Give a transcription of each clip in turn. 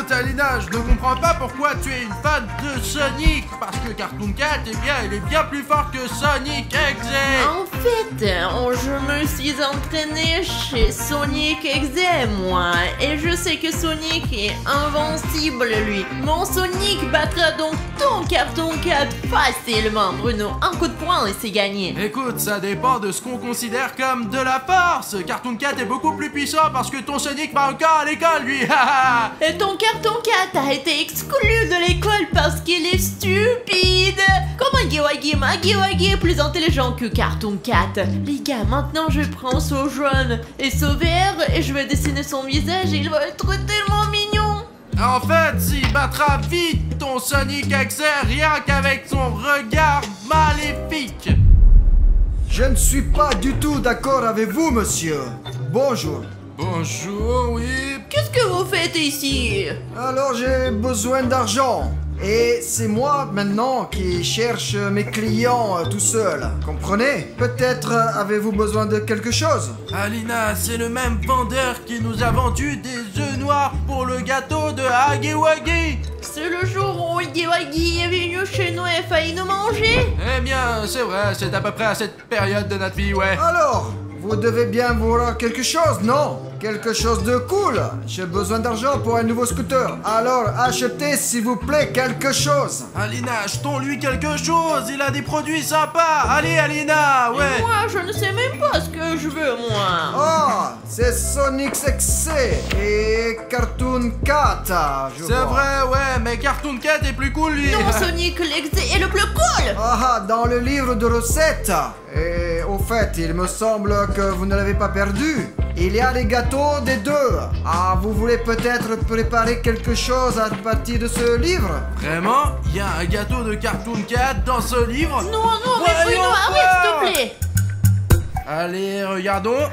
Écoute Alina, je ne comprends pas pourquoi tu es une fan de Sonic. Parce que Cartoon Cat, eh bien, il est bien plus fort que Sonic Exe. En fait, je me suis entraîné chez Sonic Exe, moi. Et je sais que Sonic est invincible, lui. Mon Sonic battra donc ton Cartoon Cat facilement, Bruno. Un coup de poing et c'est gagné. Écoute, ça dépend de ce qu'on considère comme de la force. Cartoon Cat est beaucoup plus puissant parce que ton Sonic va encore à l'école, lui. Et ton Cartoon Cat a été exclu de l'école parce qu'il est stupide. Comment Magiwagi est plus intelligent que Cartoon Cat. Les gars, maintenant je prends ce jaune et ce vert et je vais dessiner son visage et il va être tellement mignon. En fait, il battra vite ton Sonic Exe rien qu'avec son regard maléfique. Je ne suis pas du tout d'accord avec vous, monsieur. Bonjour. Bonjour, oui. Qu'est-ce que vous faites ici? Alors j'ai besoin d'argent. Et c'est moi maintenant qui cherche mes clients tout seul. Comprenez? Peut-être avez-vous besoin de quelque chose? Alina, c'est le même vendeur qui nous a vendu des œufs noirs pour le gâteau de Hagiwagi. C'est le jour où Hagiwagi est venu chez nous et a failli nous manger. Eh bien, c'est vrai, c'est à peu près à cette période de notre vie, ouais. Alors, vous devez bien vouloir quelque chose, non? Quelque chose de cool. J'ai besoin d'argent pour un nouveau scooter. Alors, achetez s'il vous plaît quelque chose. Alina, achetons-lui quelque chose, il a des produits sympas. Allez, Alina, ouais. Et moi, je ne sais même pas ce que je veux, moi. Ah, c'est Sonic Exe et Cartoon Cat, je C'est vois. vrai, ouais, mais Cartoon Cat est plus cool, lui. Non, Sonic Exe est le plus cool. Ah, dans le livre de recettes. Et au fait, il me semble que vous ne l'avez pas perdu. Il y a les gâteaux des deux. Ah, vous voulez peut-être préparer quelque chose à partir de ce livre? Vraiment? Il y a un gâteau de Cartoon Cat dans ce livre? Non, mais Voyons Bruno, arrête, s'il te plaît. Allez, regardons.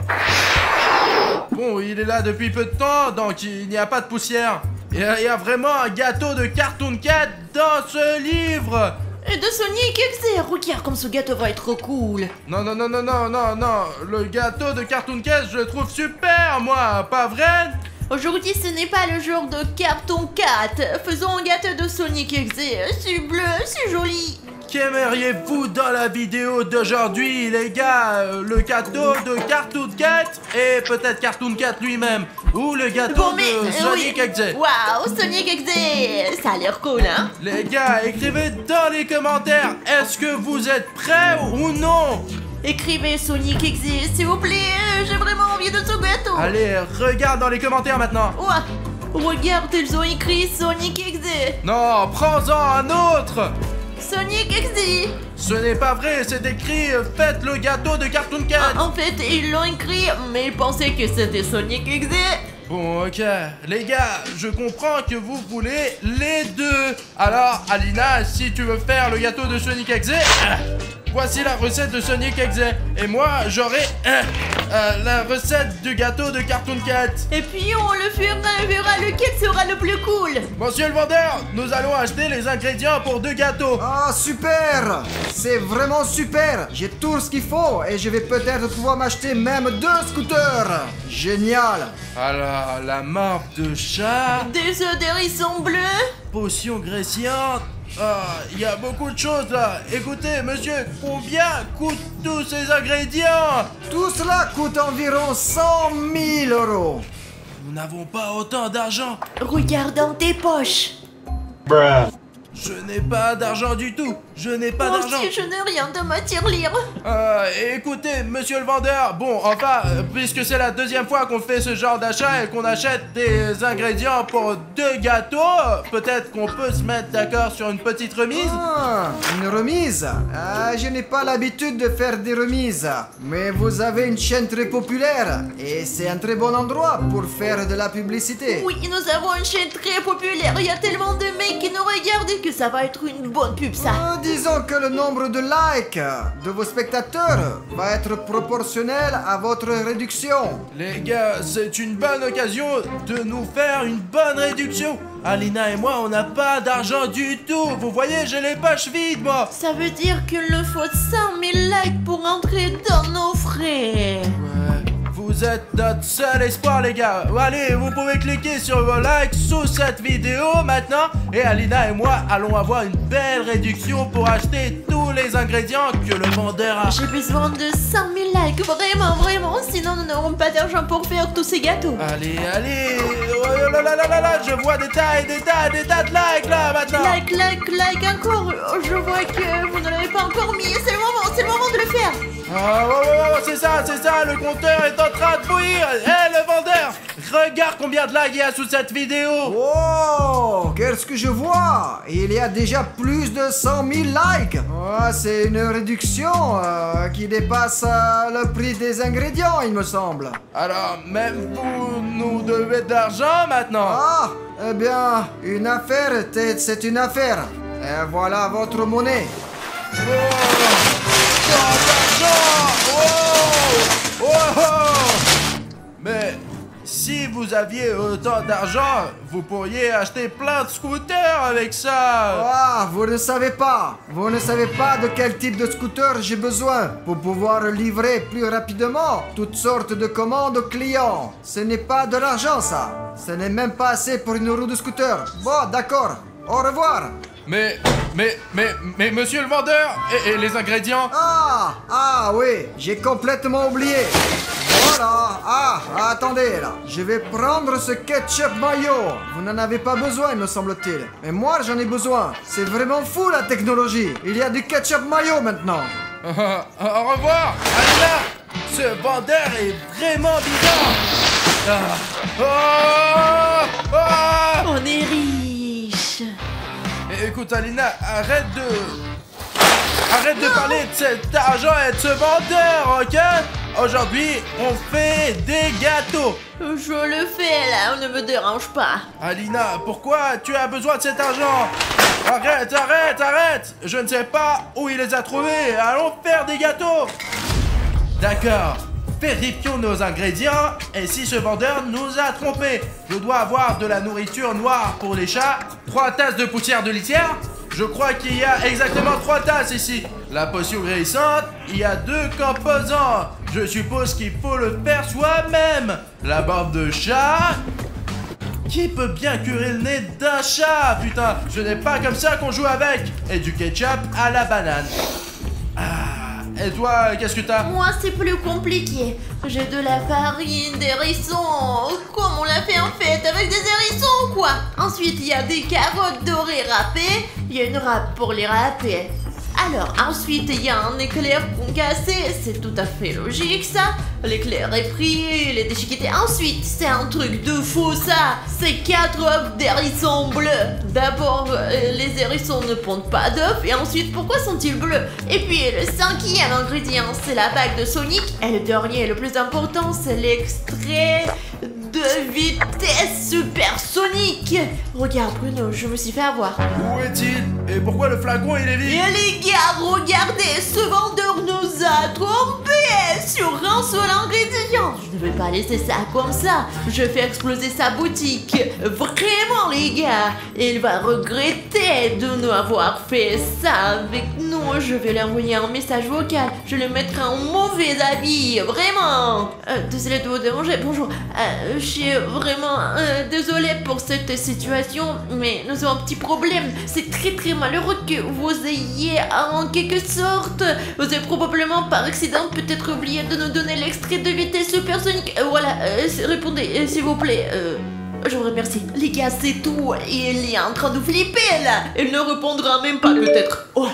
Bon, il est là depuis peu de temps, donc il n'y a pas de poussière. Il y a vraiment un gâteau de Cartoon Cat dans ce livre. Et de Sonic Exe, regarde comme ce gâteau va être cool. Non, le gâteau de Cartoon Cat, je le trouve super, moi, pas vrai? Aujourd'hui, ce n'est pas le jour de Cartoon Cat. Faisons un gâteau de Sonic Exe. C'est bleu, c'est joli. Qu'aimeriez-vous dans la vidéo d'aujourd'hui, les gars? Le gâteau de Cartoon Cat et peut-être Cartoon Cat lui-même. Ou le gâteau de Sonic Exe. Waouh, Sonic Exe, ça a l'air cool, hein? Les gars, écrivez dans les commentaires, est-ce que vous êtes prêts ou non? Écrivez Sonic Exe, s'il vous plaît. J'ai vraiment envie de ce gâteau. Allez, regarde dans les commentaires maintenant. Ouah, regarde, ils ont écrit Sonic Exe. Non, prends-en un autre. Sonic Exe. Ce n'est pas vrai, c'est écrit faites le gâteau de Cartoon Cat. En fait, ils l'ont écrit, mais ils pensaient que c'était Sonic Exe. Bon, ok. Les gars, je comprends que vous voulez les deux. Alors, Alina, si tu veux faire le gâteau de Sonic Exe, voici la recette de Sonic Exe. Et moi, j'aurai la recette du gâteau de Cartoon Cat. Et puis on le fera, on verra lequel sera le plus cool. Monsieur le vendeur, nous allons acheter les ingrédients pour 2 gâteaux. Ah, super! C'est vraiment super! J'ai tout ce qu'il faut et je vais peut-être pouvoir m'acheter même 2 scooters! Génial! Alors, la marque de chat, Des œufs d'hérisson bleus. potion graissante. Ah, il y a beaucoup de choses là. Écoutez, monsieur, combien coûtent tous ces ingrédients? Tout cela coûte environ 100 000 euros. Nous n'avons pas autant d'argent. Regarde dans tes poches. Je n'ai pas d'argent du tout. Je n'ai pas Moi d'argent. aussi, je n'ai rien de ma tirelire. Écoutez, monsieur le vendeur, bon, enfin, puisque c'est la deuxième fois qu'on fait ce genre d'achat et qu'on achète des ingrédients pour 2 gâteaux, peut-être qu'on peut se mettre d'accord sur une petite remise. Ah, une remise? Ah, je n'ai pas l'habitude de faire des remises. Mais vous avez une chaîne très populaire et c'est un très bon endroit pour faire de la publicité. Oui, nous avons une chaîne très populaire. Il y a tellement de mecs qui nous regardent que ça va être une bonne pub, ça. Disons que le nombre de likes de vos spectateurs va être proportionnel à votre réduction. Les gars, c'est une bonne occasion de nous faire une bonne réduction. Alina et moi, on n'a pas d'argent du tout. Vous voyez, j'ai les poches vides, moi. Ça veut dire qu'il nous faut 100 000 likes pour entrer dans nos frais. Ouais, vous Vous êtes notre seul espoir, les gars. Allez, vous pouvez cliquer sur vos likes sous cette vidéo maintenant. Et Alina et moi allons avoir une belle réduction pour acheter tous les ingrédients que le vendeur a. J'ai besoin de 5000 likes, vraiment, sinon nous n'aurons pas d'argent pour faire tous ces gâteaux. Allez, oh là, je vois des tas de likes là maintenant. Like encore. Je vois que vous ne l'avez pas encore mis. C'est le moment de le faire. Ah, c'est ça, le compteur est en train de bouillir. Le vendeur, regarde combien de likes il y a sous cette vidéo. Oh, qu'est-ce que je vois? Il y a déjà plus de 100 000 likes. Oh, c'est une réduction qui dépasse le prix des ingrédients, il me semble. Alors, même vous nous devez de l'argent maintenant. Ah, eh bien, une affaire, c'est une affaire. Et voilà votre monnaie. Mais si vous aviez autant d'argent, vous pourriez acheter plein de scooters avec ça. Ah, vous ne savez pas de quel type de scooter j'ai besoin pour pouvoir livrer plus rapidement toutes sortes de commandes aux clients. Ce n'est pas de l'argent ça. Ce n'est même pas assez pour une roue de scooter. Bon, d'accord. Au revoir. Mais monsieur le vendeur, et les ingrédients? Ah oui, j'ai complètement oublié. Voilà. Attendez là. Je vais prendre ce ketchup mayo. Vous n'en avez pas besoin, me semble-t-il. Mais moi, j'en ai besoin. C'est vraiment fou la technologie. Il y a du ketchup mayo maintenant. Au revoir, Alina. Ce vendeur est vraiment bizarre. On est riche. Écoute, Alina, arrête de parler de cet argent et de ce vendeur, ok? Aujourd'hui, on fait des gâteaux. Je le fais là, ne me dérange pas. Alina, pourquoi tu as besoin de cet argent? Arrête. Je ne sais pas où il les a trouvés. Allons faire des gâteaux. D'accord. Vérifions nos ingrédients. Et si ce vendeur nous a trompés? Je dois avoir de la nourriture noire pour les chats, 3 tasses de poussière de litière. Je crois qu'il y a exactement 3 tasses ici. La potion guérissante, il y a 2 composants. Je suppose qu'il faut le faire soi-même. La barbe de chat. Qui peut bien curer le nez d'un chat? Putain, ce n'est pas comme ça qu'on joue avec. Et du ketchup à la banane. Et toi, qu'est-ce que t'as? Moi, c'est plus compliqué. J'ai de la farine, des hérissons. Comme on l'a fait en fait, avec des hérissons, quoi. Ensuite, il y a des carottes dorées râpées. Il y a une râpe pour les râper. Alors, ensuite, il y a un éclair concassé. C'est tout à fait logique, ça. L'éclair est pris, il est déchiqueté. Ensuite, c'est un truc de fou, ça. C'est 4 œufs d'hérissons bleus. D'abord, les hérissons ne pondent pas d'œufs. Et ensuite, pourquoi sont-ils bleus? Et puis, le 5e ingrédient, c'est la bague de Sonic. Et le dernier, le plus important, c'est l'extrait de vitesse supersonique. Regarde, Bruno, je me suis fait avoir. Où est-il? Et pourquoi le flacon, il est vide? Et les gars, regardez, ce vendeur nous a trompés sur un seul ingrédient. Je ne vais pas laisser ça comme ça. Je fais exploser sa boutique. Vraiment, les gars. Il va regretter de nous avoir fait ça avec nous. Je vais lui envoyer un message vocal. Je le mettrai en mauvais habit. Vraiment. Désolé de vous déranger. Bonjour. Je suis vraiment désolée pour cette situation, mais nous avons un petit problème. C'est très malheureux que vous ayez en quelque sorte, vous avez probablement par accident peut-être oublié de nous donner l'extrait de vitesse supersonique. Voilà, répondez s'il vous plaît. Je vous remercie. Les gars, c'est tout. Il est en train de flipper là. Il ne répondra même pas peut-être. Oh,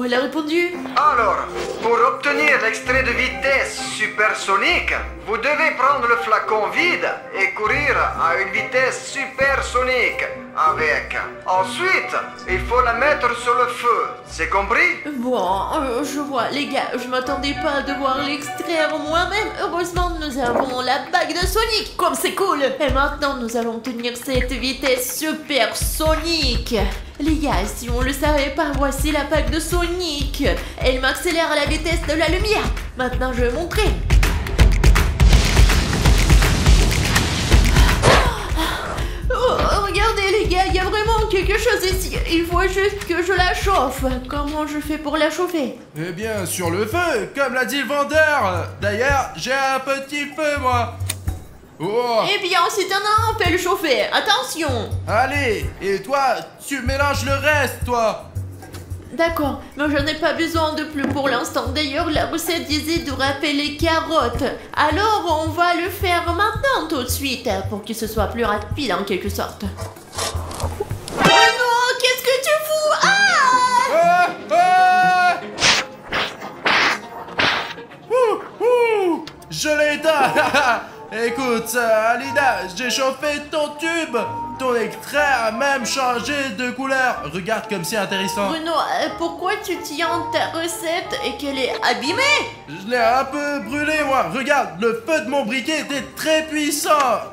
il a répondu. Alors, pour obtenir l'extrait de vitesse supersonique, vous devez prendre le flacon vide et courir à une vitesse supersonique avec. Ensuite, il faut la mettre sur le feu. C'est compris? Bon, je vois. Les gars, je m'attendais pas à devoir l'extraire moi-même. Heureusement, nous avons la bague de Sonic. Comme c'est cool. Et maintenant, nous allons obtenir cette vitesse supersonique. Les gars, si on le savait pas, voici la bague de Sonic. Elle m'accélère à la vitesse de la lumière. Maintenant, je vais montrer. Oh, regardez les gars, il y a vraiment quelque chose ici. Il faut juste que je la chauffe. Comment je fais pour la chauffer? Eh bien, sur le feu, comme l'a dit le vendeur. D'ailleurs, j'ai un petit feu, moi. Oh. Eh bien, si t'en as un, fais le chauffer. Attention. Allez, et toi, tu mélanges le reste, toi. D'accord, mais j'en ai pas besoin de plus pour l'instant. D'ailleurs, la recette disait de râper les carottes. Alors, on va le faire maintenant tout de suite, pour que ce soit plus rapide en quelque sorte. Oh non, qu'est-ce que tu fous? Ah! Je l'ai éteint. Écoute, Alina, j'ai chauffé ton tube. Ton extrait a même changé de couleur. Regarde comme c'est intéressant. Bruno, pourquoi tu tiens ta recette et qu'elle est abîmée? Je l'ai un peu brûlé, moi. Regarde, le feu de mon briquet était très puissant.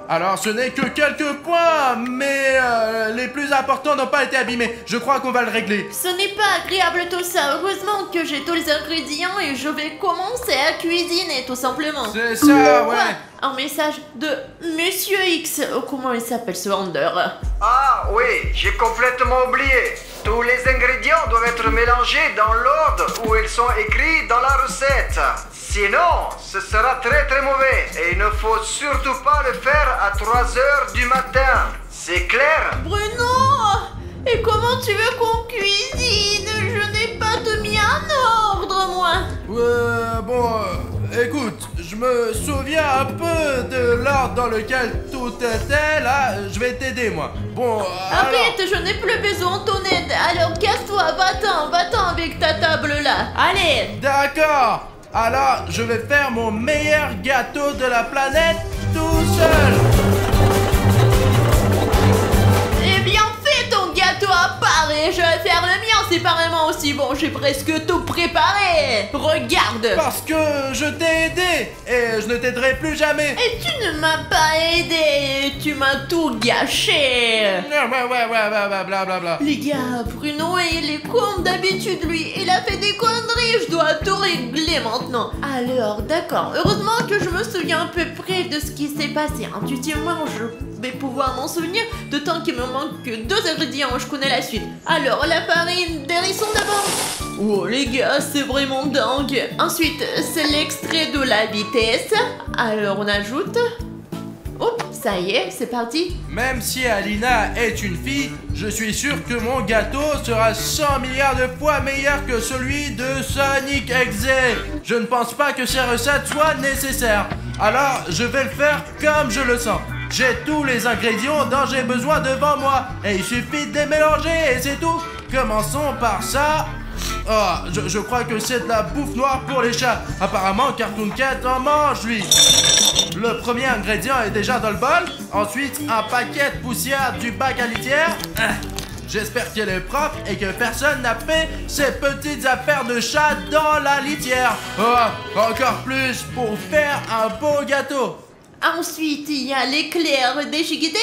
Alors, ce n'est que quelques points, mais les plus importants n'ont pas été abîmés. Je crois qu'on va le régler. Ce n'est pas agréable tout ça. Heureusement que j'ai tous les ingrédients et je vais commencer à cuisiner tout simplement. C'est ça, ouais. Un message de Monsieur X. Oh, comment il s'appelle ce vendeur? Ah oui, j'ai complètement oublié. Tous les ingrédients doivent être mélangés dans l'ordre où ils sont écrits dans la recette. Sinon, ce sera très très mauvais. Et il ne faut surtout pas le faire à 3 heures du matin. C'est clair? Bruno! Et comment tu veux qu'on cuisine? Je n'ai pas tout mis en ordre, moi. Bon, écoute, je me souviens un peu de l'ordre dans lequel tout était, là, je vais t'aider, moi. Bon, Arrête, je n'ai plus besoin de ton aide. Alors casse-toi, va-t'en avec ta table là. Allez. D'accord. Alors, je vais faire mon meilleur gâteau de la planète tout seul. Eh bien, fais ton gâteau à part et je vais faire le mien séparément aussi. Bon, j'ai presque tout préparé. Regarde. Parce que je t'ai aidé et je ne t'aiderai plus jamais. Et tu ne m'as pas aidé. Tu m'as tout gâché. Ouais, blablabla. Les gars, Bruno, il est comme d'habitude, lui. Il a fait des conneries. Je dois tout régler maintenant. Alors, d'accord. Heureusement que je me souviens à peu près de ce qui s'est passé. Intuitivement, je vais pouvoir m'en souvenir. D'autant qu'il me manque que 2 ingrédients. Je connais la suite. Alors, la farine d'hérisson d'abord. Oh, les gars, c'est vraiment dingue. Ensuite, c'est l'extrait de la vitesse. Alors, on ajoute... Oh, ça y est, c'est parti. Même si Alina est une fille, je suis sûr que mon gâteau sera 100 milliards de fois meilleur que celui de Sonic Exe. Je ne pense pas que ces recettes soient nécessaires. Alors, je vais le faire comme je le sens. J'ai tous les ingrédients dont j'ai besoin devant moi. Et il suffit de les mélanger et c'est tout. Commençons par ça. Oh, je crois que c'est de la bouffe noire pour les chats. Apparemment, Cartoon Cat en mange, lui. Le premier ingrédient est déjà dans le bol. Ensuite, un paquet de poussière du bac à litière. J'espère qu'elle est propre et que personne n'a fait ces petites affaires de chat dans la litière. Oh, encore plus pour faire un beau gâteau. Ensuite, il y a l'éclair déchiqueté.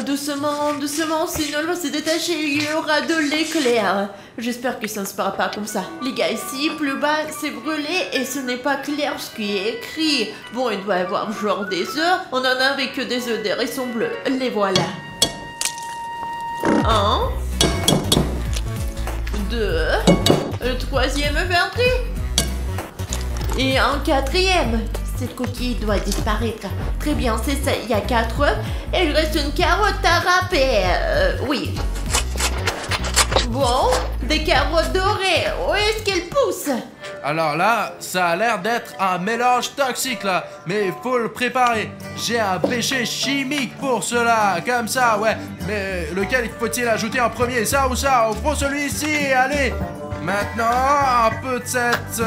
Doucement, doucement, sinon l'eau s'est détachée, il y aura de l'éclair. J'espère que ça ne se fera pas comme ça. Les gars, ici, plus bas, c'est brûlé et ce n'est pas clair ce qui est écrit. Bon, il doit y avoir genre des œufs. On en a avec des œufs d'hérisson bleu. Les voilà. 1, 2, le troisième est parti. Et un quatrième. Cette coquille doit disparaître. Très bien, c'est ça. Il y a 4 œufs. Et il reste une carotte à râper. Oui. Bon, des carottes dorées. Où est-ce qu'elles poussent? Alors là, ça a l'air d'être un mélange toxique là, mais il faut le préparer. J'ai un péché chimique pour cela, comme ça, ouais. Mais lequel faut-il ajouter en premier, ça ou ça? On prend celui-ci, allez. Maintenant, un peu de cette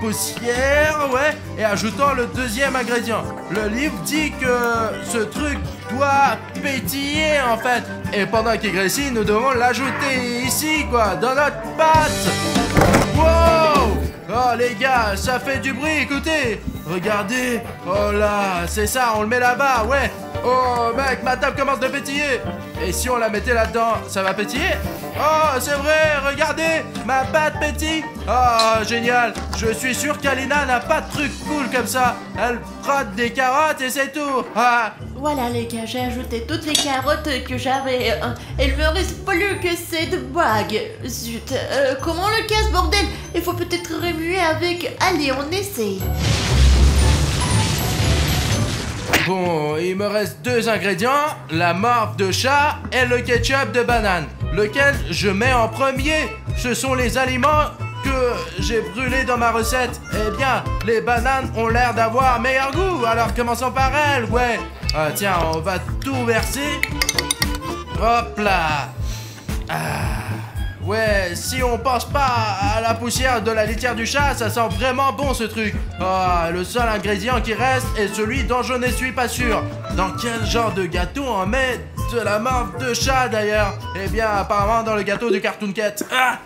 poussière, ouais, et ajoutons le deuxième ingrédient. Le livre dit que ce truc doit pétiller en fait. Et pendant qu'il grésille, nous devons l'ajouter ici, quoi, dans notre pâte. Wow! Oh les gars, ça fait du bruit, écoutez. Regardez. Oh là, c'est ça, on le met là-bas, ouais. Oh mec, ma table commence de pétiller. Et si on la mettait là-dedans, ça va pétiller? Oh, c'est vrai, regardez, ma pâte pétille. Oh, génial. Je suis sûr qu'Alina n'a pas de truc cool comme ça. Elle frotte des carottes et c'est tout. Ah. Voilà les gars, j'ai ajouté toutes les carottes que j'avais. Il me reste plus que cette bague. Zut, comment on le casse, bordel? Il faut peut-être remuer avec... Allez, on essaye. Bon, il me reste 2 ingrédients, la morve de chat et le ketchup de banane. Lequel je mets en premier? Ce sont les aliments que j'ai brûlés dans ma recette. Eh bien, les bananes ont l'air d'avoir meilleur goût, alors commençons par elles, ouais. Ah, tiens, on va tout verser. Hop là. Ouais, si on pense pas à la poussière de la litière du chat, ça sent vraiment bon ce truc. Ah, le seul ingrédient qui reste est celui dont je ne suis pas sûr. Dans quel genre de gâteau on met de la morve de chat d'ailleurs? Eh bien, apparemment dans le gâteau du Cartoon Cat. Ah!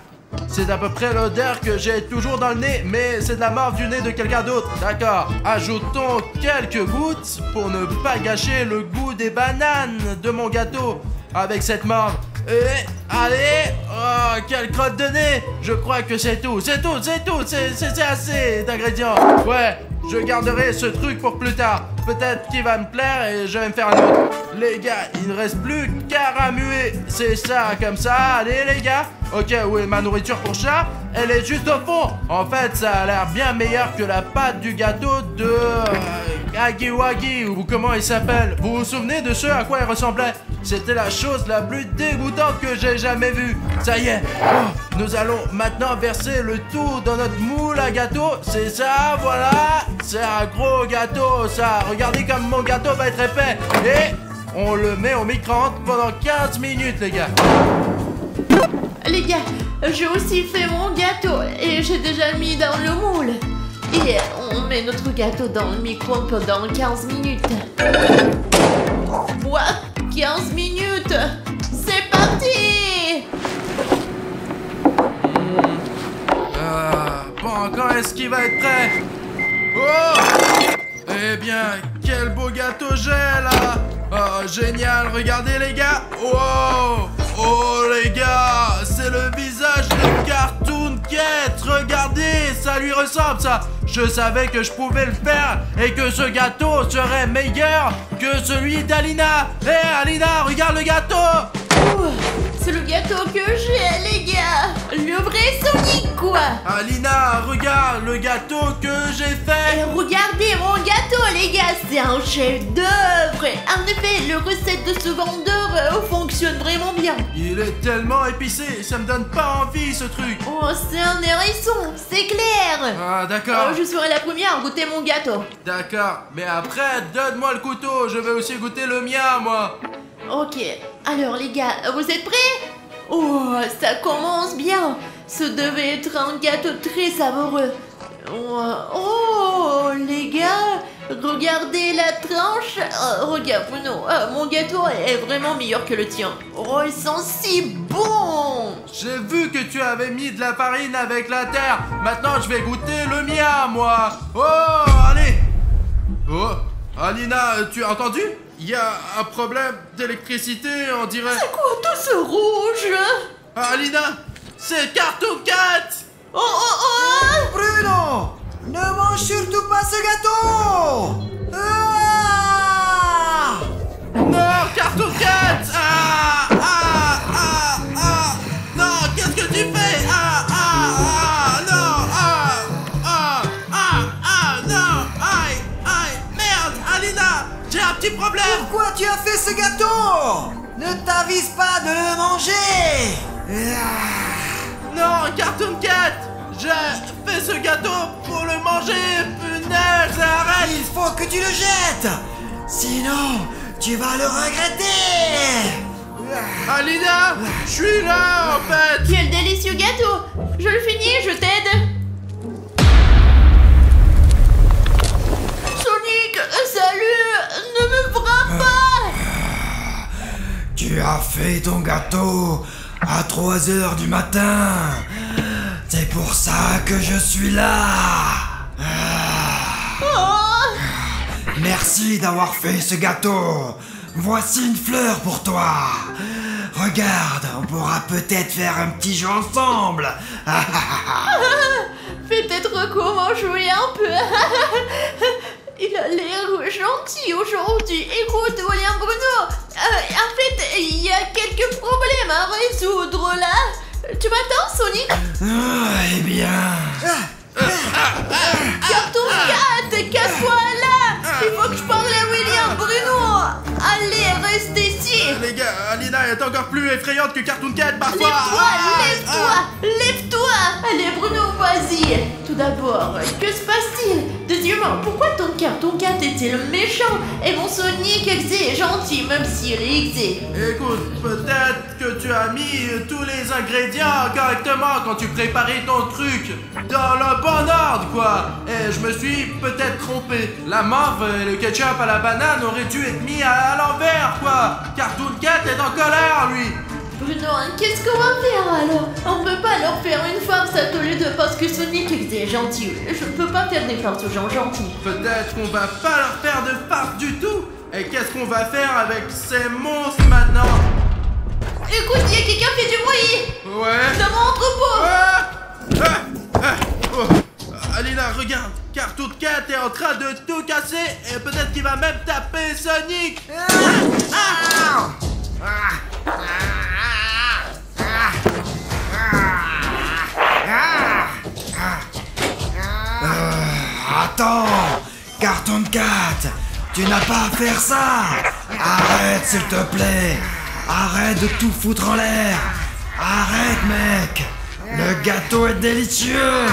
C'est à peu près l'odeur que j'ai toujours dans le nez, mais c'est de la morve du nez de quelqu'un d'autre. D'accord, ajoutons quelques gouttes pour ne pas gâcher le goût des bananes de mon gâteau avec cette morve. Et allez, oh, quelle crotte de nez. Je crois que c'est tout, c'est assez d'ingrédients. Ouais, je garderai ce truc pour plus tard. Peut-être qu'il va me plaire et je vais me faire un autre. Les gars, il ne reste plus qu'à ramuer. C'est ça, comme ça, allez les gars. Ok, oui, ma nourriture pour chat, elle est juste au fond. En fait, ça a l'air bien meilleur que la pâte du gâteau de... Agiwagi, ou comment il s'appelle. Vous vous souvenez de ce à quoi il ressemblait? C'était la chose la plus dégoûtante que j'ai jamais vue. Ça y est, oh, nous allons maintenant verser le tout dans notre moule à gâteau. C'est ça, voilà. C'est un gros gâteau, ça. Regardez comme mon gâteau va être épais. Et on le met au micro-ondes pendant 15 minutes, les gars. Les gars, j'ai aussi fait mon gâteau et j'ai déjà mis dans le moule. Et on met notre gâteau dans le micro-ondes pendant 15 minutes. Quoi? 15 minutes? C'est parti! Bon, quand est-ce qu'il va être prêt? Oh! Eh bien, quel beau gâteau j'ai là! Oh, génial, regardez les gars! Wow! Oh les gars, c'est le visage de Cartoon Cat. Regardez, ça lui ressemble ça. Je savais que je pouvais le faire et que ce gâteau serait meilleur que celui d'Alina. Hé Alina, regarde le gâteau. C'est le gâteau que j'ai, les gars. Le vrai Sonic, quoi. Alina, regarde le gâteau que j'ai fait. Et regardez mon gâteau, les gars. C'est un chef-d'œuvre. En effet, le recette de ce vendeur fonctionne vraiment bien. Il est tellement épicé, ça me donne pas envie ce truc. Oh, c'est un hérisson, c'est clair. Ah, d'accord. Je serai la première à goûter mon gâteau. D'accord, mais après, donne-moi le couteau. Je vais aussi goûter le mien, moi. Ok, alors les gars, vous êtes prêts? Oh, ça commence bien. Ce devait être un gâteau très savoureux. Oh, les gars, regardez la tranche. Regarde, Bruno, mon gâteau est vraiment meilleur que le tien. Oh, il sent si bon. J'ai vu que tu avais mis de la farine avec la terre. Maintenant, je vais goûter le mien, moi. Oh, allez. Oh, Alina, tu as entendu? Il y a un problème d'électricité, on dirait. C'est quoi tout ce rouge? Alina, c'est Cartoon Cat. Oh. Bruno, ne mange surtout pas ce gâteau. Ah! Non, Cartoon Cat. Non, qu'est-ce que tu fais? Non, aïe, merde, Alina, j'ai un petit problème. Pourquoi tu as fait ce gâteau? Ne t'avise pas de le manger. Non, Cartoon Cat, j'ai fait ce gâteau pour le manger. Punaise, arrête. Il faut que tu le jettes. Sinon, tu vas le regretter. Alina, je suis là en fait. Quel délicieux gâteau. Je le finis, je t'aide. Sonic, salut. Ne me frappe pas. Tu as fait ton gâteau à 3 heures du matin. C'est pour ça que je suis là. Oh. Merci d'avoir fait ce gâteau. Voici une fleur pour toi. Regarde, on pourra peut-être faire un petit jeu ensemble. Peut-être comment jouer un peu. Il a l'air gentil aujourd'hui. Écoute, William Bruno, en fait, il y a quelques problèmes à résoudre là. Tu m'attends, Sonic? Eh bien... Cartoon Cat, casse-toi là. Il faut que je parle à William Bruno. Allez, reste ici. Les gars, Alina est encore plus effrayante que Cartoon Cat parfois. Lève-toi. Allez, Bruno, vas-y. Tout d'abord, que se passe-t-il? Deuxièmement, pourquoi ton Cartoon Cat est-il méchant et mon Sonic est gentil, même s'il est exé? Écoute, peut-être que tu as mis tous les ingrédients correctement quand tu préparais ton truc dans le bon ordre, quoi. Et je me suis peut-être trompé. La morve et le ketchup à la banane auraient dû être mis à l'envers, quoi. Cartoon Cat est en colère, lui. Bruno, qu'est-ce qu'on va faire alors? On peut pas leur faire une farce à tous les deux parce que Sonic est gentil. Je ne peux pas faire des farces aux gens gentils. Peut-être qu'on va pas leur faire de farce du tout. Et qu'est-ce qu'on va faire avec ces monstres maintenant? Écoute, il y a quelqu'un qui fait du bruit. Ouais. Dans mon entrepôt. Oh. Alina, regarde. Cartoon Cat est en train de tout casser et peut-être qu'il va même taper Sonic. Attends, Cartoon Cat, tu n'as pas à faire ça. Arrête, s'il te plaît. Arrête de tout foutre en l'air. Arrête, mec. Le gâteau est délicieux.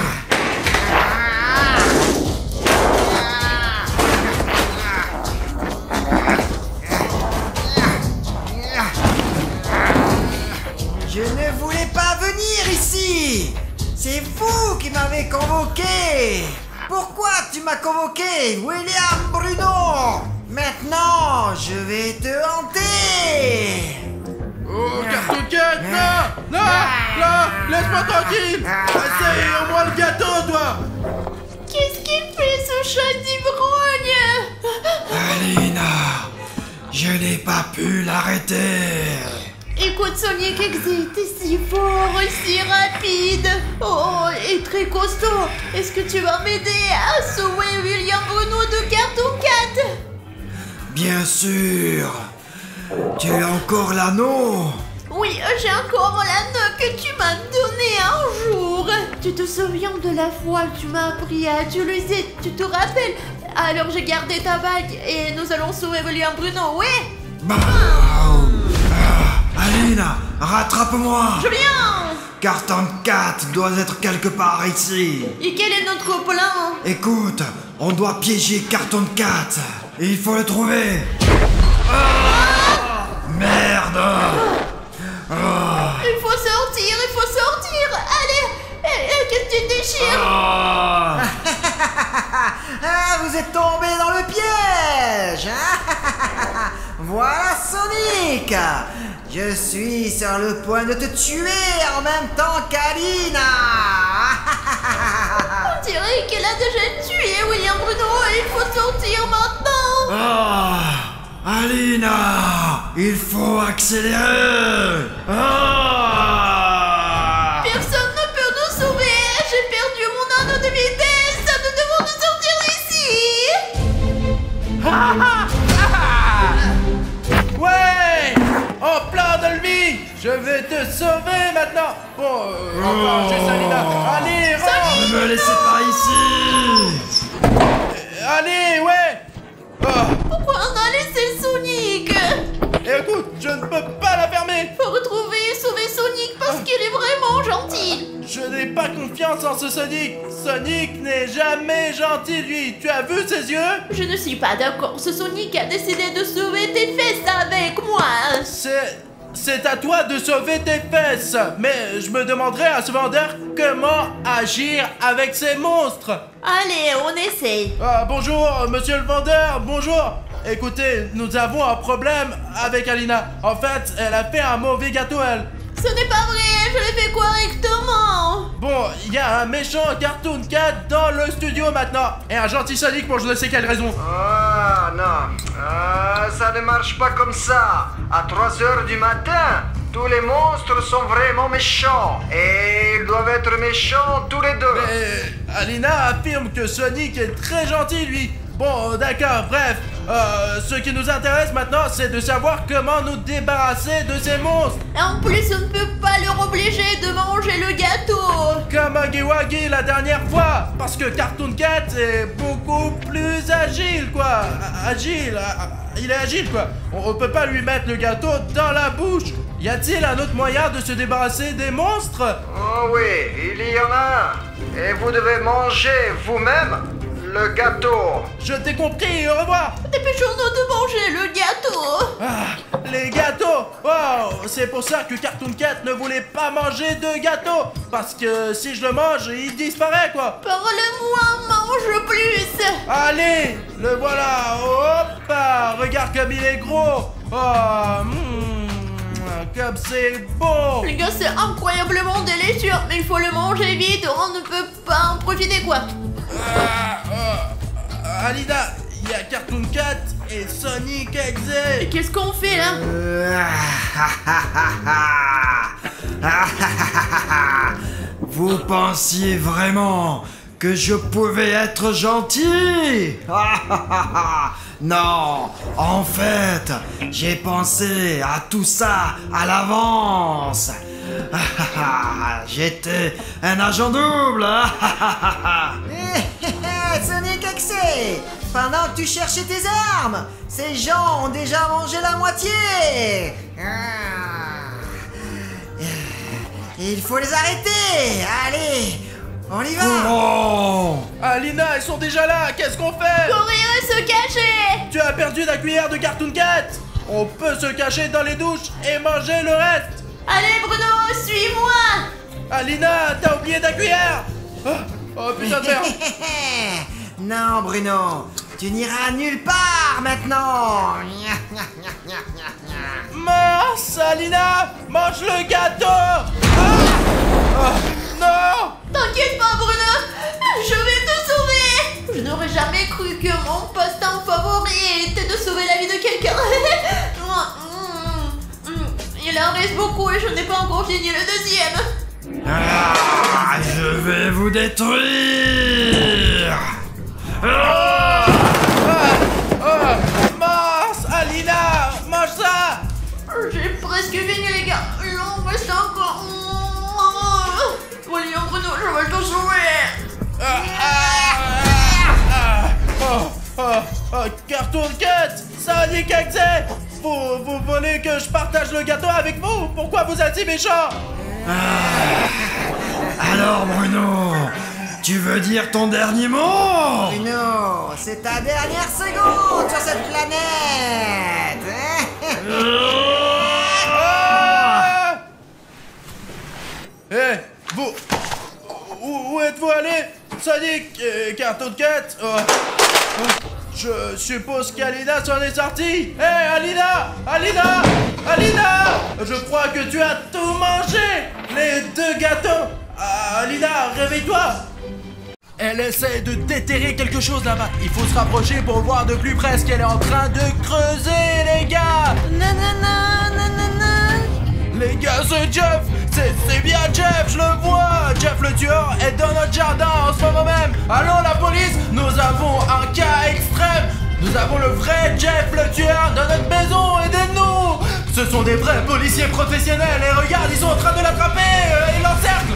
Je ne voulais pas venir ici. C'est vous qui m'avez convoqué. Pourquoi tu m'as convoqué, William Bruno? Maintenant, je vais te hanter. Oh, Cartoon Cat, non, laisse-moi tranquille. Essaye au moins le gâteau, toi. Qu'est-ce qu'il fait, ce chat d'ivrogne? Alina, je n'ai pas pu l'arrêter. Écoute, Sonic Exé, t'es si fort, si rapide. Oh, et très costaud. Est-ce que tu vas m'aider à sauver William Bruno de Cartoon Cat? Bien sûr. Tu as encore l'anneau? Oui, j'ai encore l'anneau que tu m'as donné un jour. Tu te souviens de la fois où tu m'as appris à utiliser, tu te rappelles? Alors j'ai gardé ta bague et nous allons sauver William Bruno, oui? Alina, rattrape-moi. Je viens. Cartoon Cat doit être quelque part ici. Et quel est notre plan? Écoute, on doit piéger Cartoon Cat. Il faut le trouver. Merde. Il faut sortir. Allez, qu'est-ce que tu déchires? Vous êtes tombé dans le piège. Voilà Sonic. Je suis sur le point de te tuer en même temps qu'Alina. On dirait qu'elle a déjà tué William Bruno et il faut sortir maintenant. Alina, il faut accélérer. Personne ne peut nous sauver. J'ai perdu mon anneau de vitesse. Nous devons nous sortir d'ici. Ouais. En plein de lui. Je vais te sauver maintenant. Bon, enfin, j'ai Alina. Allez, rentre. Ne me laissez pas ici. Allez, ouais. Pourquoi on a laissé Sonic? Écoute, je ne peux pas la fermer. Faut retrouver et sauver Sonic parce qu'il est vraiment gentil. Je n'ai pas confiance en ce Sonic. Sonic n'est jamais gentil, lui. Tu as vu ses yeux? Je ne suis pas d'accord. Ce Sonic a décidé de sauver tes fesses avec moi. C'est à toi de sauver tes fesses. Mais je me demanderais à ce vendeur comment agir avec ces monstres. Allez, on essaye. Bonjour, monsieur le vendeur, bonjour. Écoutez, nous avons un problème avec Alina. En fait, elle a fait un mauvais gâteau, elle. Ce n'est pas vrai, je l'ai fait correctement. Bon, il y a un méchant Cartoon Cat dans le studio maintenant. Et un gentil Sonic pour je ne sais quelle raison. Ah non, ça ne marche pas comme ça. À 3h du matin, tous les monstres sont vraiment méchants. Et ils doivent être méchants tous les deux. Mais Alina affirme que Sonic est très gentil, lui. Bon, d'accord, bref. Ce qui nous intéresse maintenant, c'est de savoir comment nous débarrasser de ces monstres. Et en plus, on ne peut pas leur obliger de manger le gâteau. Comme Huggy Wuggy la dernière fois. Parce que Cartoon Cat est beaucoup plus agile, quoi. Agile. Il est agile, quoi. On peut pas lui mettre le gâteau dans la bouche. Y a-t-il un autre moyen de se débarrasser des monstres? Oh oui, il y en a un. Et vous devez manger vous-même le gâteau. Je t'ai compris, au revoir. Dépêchons-nous de manger le gâteau. Ah, les gâteaux. Wow, c'est pour ça que Cartoon Cat ne voulait pas manger de gâteau. Parce que si je le mange, il disparaît, quoi. Parle-moi, mange plus. Allez, le voilà. Hop, regarde comme il est gros. Oh, comme c'est bon. Les gars, c'est incroyablement délicieux, mais il faut le manger vite, on ne peut pas en profiter, quoi. Alina, il y a Cartoon Cat et Sonic Et Exe. qu'est-ce qu'on fait, là? Vous pensiez vraiment que je pouvais être gentil? Non, en fait, j'ai pensé à tout ça à l'avance. J'étais un agent double. Sonic Exe, pendant que tu cherchais tes armes, ces gens ont déjà mangé la moitié. Il faut les arrêter. Allez, on y va. Alina, ils sont déjà là. Qu'est-ce qu'on fait? Courir et se cacher. Tu as perdu la cuillère de Cartoon Cat. On peut se cacher dans les douches et manger le reste. Allez, Bruno, suis-moi. Alina, t'as oublié ta cuillère. Oh putain de merde. Non, Bruno, tu n'iras nulle part maintenant. Mince, Alina, mange le gâteau. Non. T'inquiète pas, Bruno, je vais te sauver. Je n'aurais jamais cru que mon passe-temps favori était de sauver la vie de quelqu'un. Il en reste beaucoup et je n'ai pas encore fini le deuxième. Je vais vous détruire. Mince, Alina, mange ça. J'ai presque fini, les gars. Il en reste encore. Voyons, Bruno, je vais te sauver. Cartoon Cat, Sonic Exe, vous voulez que je partage le gâteau avec vous? Pourquoi vous êtes si méchant? Alors, Bruno, tu veux dire ton dernier mot? Bruno, c'est ta dernière seconde sur cette planète. Vous... Où êtes-vous allé? Sonic et Cartoon Cat? Je suppose qu'Alina s'en est sortie. Alina! Alina! Alina! Je crois que tu as tout mangé! Les deux gâteaux! Alina, réveille-toi! Elle essaie de déterrer quelque chose là-bas. Il faut se rapprocher pour voir de plus près ce qu'elle est en train de creuser, les gars! Les gars, c'est Jeff! C'est bien Jeff, je le vois! Jeff le tueur est dans notre jardin en ce moment même! Allons la police! Nous avons un cas extrême! Nous avons le vrai Jeff le tueur dans notre maison! Aidez-nous! Ce sont des vrais policiers professionnels et regarde, ils sont en train de l'attraper! Ils l'encerclent!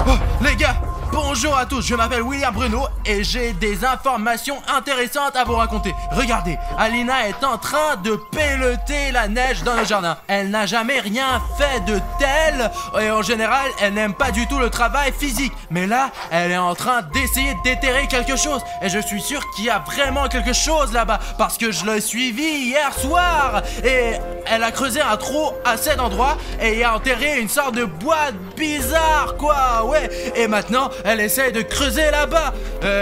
Oh, les gars! Bonjour à tous, je m'appelle William Bruno et j'ai des informations intéressantes à vous raconter. Regardez, Alina est en train de pelleter la neige dans le jardin. Elle n'a jamais rien fait de tel et en général, elle n'aime pas du tout le travail physique. Mais là, elle est en train d'essayer de déterrer quelque chose et je suis sûr qu'il y a vraiment quelque chose là-bas parce que je l'ai suivi hier soir et elle a creusé un trou à cet endroit et y a enterré une sorte de boîte bizarre quoi, ouais. Et maintenant, elle essaye de creuser là-bas.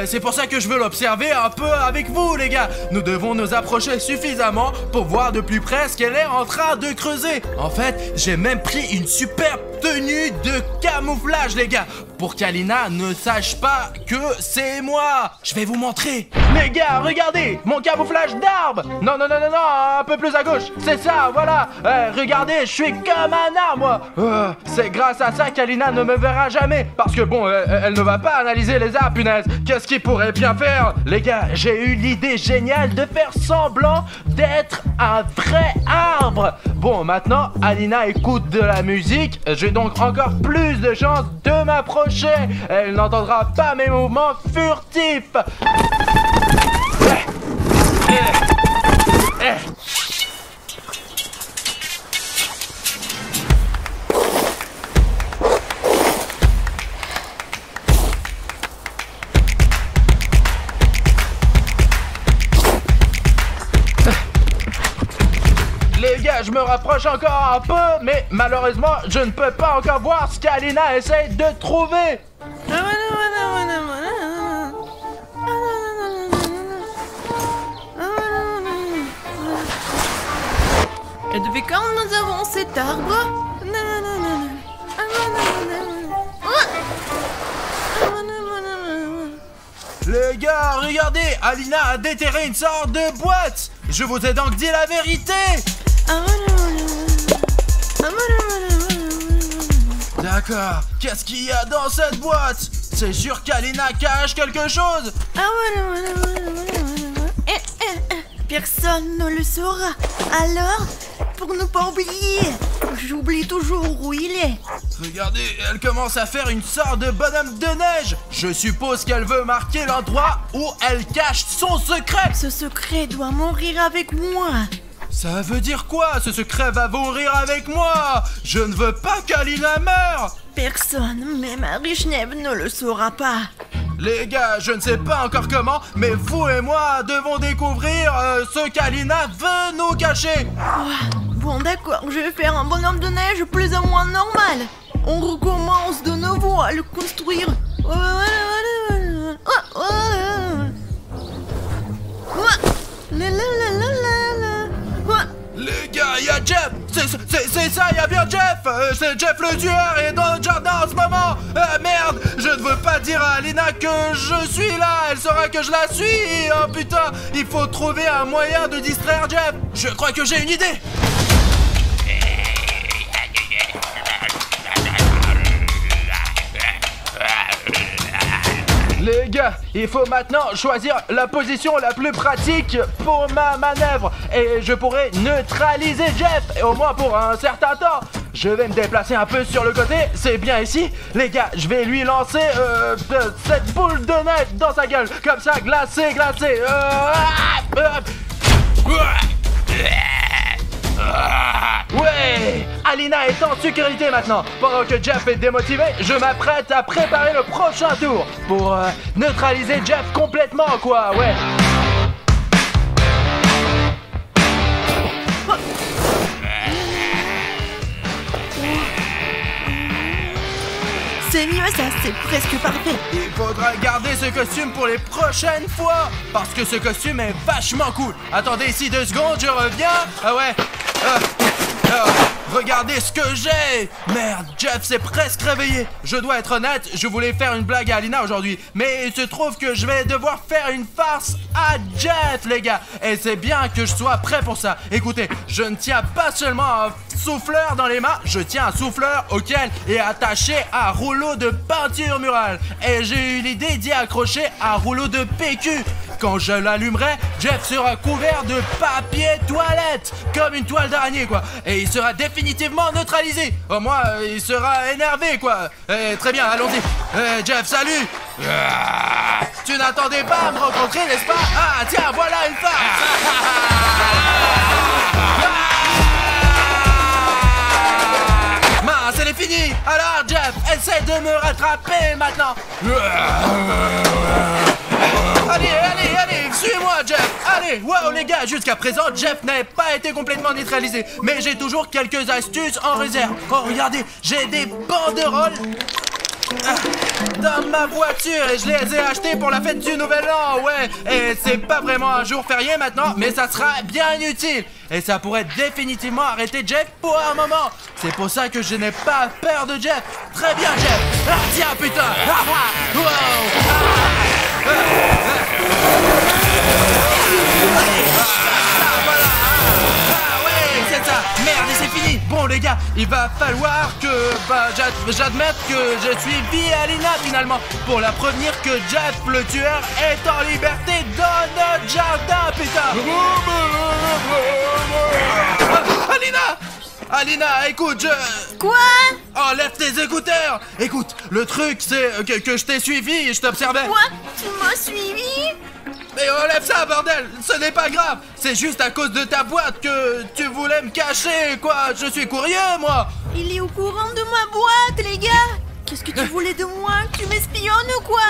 C'est pour ça que je veux l'observer un peu avec vous, les gars. Nous devons nous approcher suffisamment pour voir de plus près ce qu'elle est en train de creuser. En fait, j'ai même pris une superbe tenue de camouflage, les gars, pour qu'Alina ne sache pas que c'est moi. Je vais vous montrer. Les gars, regardez, mon camouflage d'arbre. Non, un peu plus à gauche. C'est ça, voilà. Regardez, je suis comme un arbre, moi. C'est grâce à ça qu'Alina ne me verra jamais. Parce que bon, elle ne va pas analyser les arbres, punaise. Qu'est-ce qu'il pourrait bien faire? Les gars, j'ai eu l'idée géniale de faire semblant d'être un vrai arbre. Bon, maintenant, Alina écoute de la musique. J'ai donc encore plus de chances de m'approcher. Elle n'entendra pas mes mouvements furtifs. Les gars, je me rapproche encore un peu, mais malheureusement, je ne peux pas encore voir ce qu'Alina essaye de trouver. Et depuis quand nous avons cet arbre? Les gars, regardez, Alina a déterré une sorte de boîte. Je vous ai donc dit la vérité. D'accord, qu'est-ce qu'il y a dans cette boîte? C'est sûr qu'Alina cache quelque chose. Personne ne le saura. Alors, pour ne pas oublier, j'oublie toujours où il est. Regardez, elle commence à faire une sorte de bonhomme de neige. Je suppose qu'elle veut marquer l'endroit où elle cache son secret. Ce secret doit mourir avec moi. Ça veut dire quoi? Ce secret va mourir avec moi. Je ne veux pas qu'Alina meure. Personne, même Arishneb, ne le saura pas. Les gars, je ne sais pas encore comment, mais vous et moi devons découvrir ce qu'Alina veut nous cacher. Bon d'accord, je vais faire un bonhomme de neige plus ou moins normal. On recommence de nouveau à le construire. Les gars, il y a Jeff. C'est ça, il y a bien Jeff. C'est Jeff le tueur, il est dans le jardin en ce moment. Merde, je ne veux pas dire à Alina que je suis là. Elle saura que je la suis. Oh putain, il faut trouver un moyen de distraire Jeff. Je crois que j'ai une idée. Les gars, il faut maintenant choisir la position la plus pratique pour ma manœuvre. Et je pourrai neutraliser Jeff, au moins pour un certain temps. Je vais me déplacer un peu sur le côté, c'est bien ici. Les gars, je vais lui lancer cette boule de neige dans sa gueule. Comme ça, glacé. Ouais, Alina est en sécurité maintenant. Pendant que Jeff est démotivé, je m'apprête à préparer le prochain tour pour neutraliser Jeff complètement, quoi, ouais. C'est mieux ça, c'est presque parfait. Il faudra garder ce costume pour les prochaines fois, parce que ce costume est vachement cool. Attendez ici 2 secondes, je reviens. Ah ouais. Regardez ce que j'ai. Merde, Jeff s'est presque réveillé. Je dois être honnête, je voulais faire une blague à Alina aujourd'hui, mais il se trouve que je vais devoir faire une farce à Jeff, les gars. Et c'est bien que je sois prêt pour ça. Écoutez, je ne tiens pas seulement un souffleur dans les mains, je tiens un souffleur auquel est attaché un rouleau de peinture murale. Et j'ai eu l'idée d'y accrocher un rouleau de PQ. Quand je l'allumerai, Jeff sera couvert de papier toilette, comme une toile d'araignée, quoi. Et il sera définitivement neutralisé. Au moins, il sera énervé, quoi. Très bien, allons-y. Jeff, salut. Tu n'attendais pas à me rencontrer, n'est-ce pas? Ah, tiens, voilà une farce. Mince, elle est finie. Alors, Jeff, essaie de me rattraper maintenant. Allez, suis-moi, Jeff. Allez, wow, les gars, jusqu'à présent, Jeff n'a pas été complètement neutralisé. Mais j'ai toujours quelques astuces en réserve. Oh, regardez, j'ai des banderoles dans ma voiture et je les ai achetés pour la fête du Nouvel An, ouais. Et c'est pas vraiment un jour férié maintenant, mais ça sera bien utile. Et ça pourrait définitivement arrêter Jeff pour un moment. C'est pour ça que je n'ai pas peur de Jeff. Très bien, Jeff. Ah, tiens, putain. Ah, ah, wow. Voilà. Ah, ouais, c'est ça. Merde, et c'est fini. Bon, les gars, il va falloir que j'admette que je suis vie Alina finalement pour la prévenir que Jeff le tueur est en liberté dans notre jardin, putain. Alina, écoute, Quoi? Enlève tes écouteurs. Écoute, le truc c'est que je t'ai suivi et je t'observais. Quoi? Tu m'as suivi? Mais enlève ça, bordel. Ce n'est pas grave. C'est juste à cause de ta boîte que tu voulais me cacher, quoi. Je suis curieux, moi. Il est au courant de ma boîte, les gars. Qu'est-ce que tu voulais de moi? Tu m'espionnes ou quoi?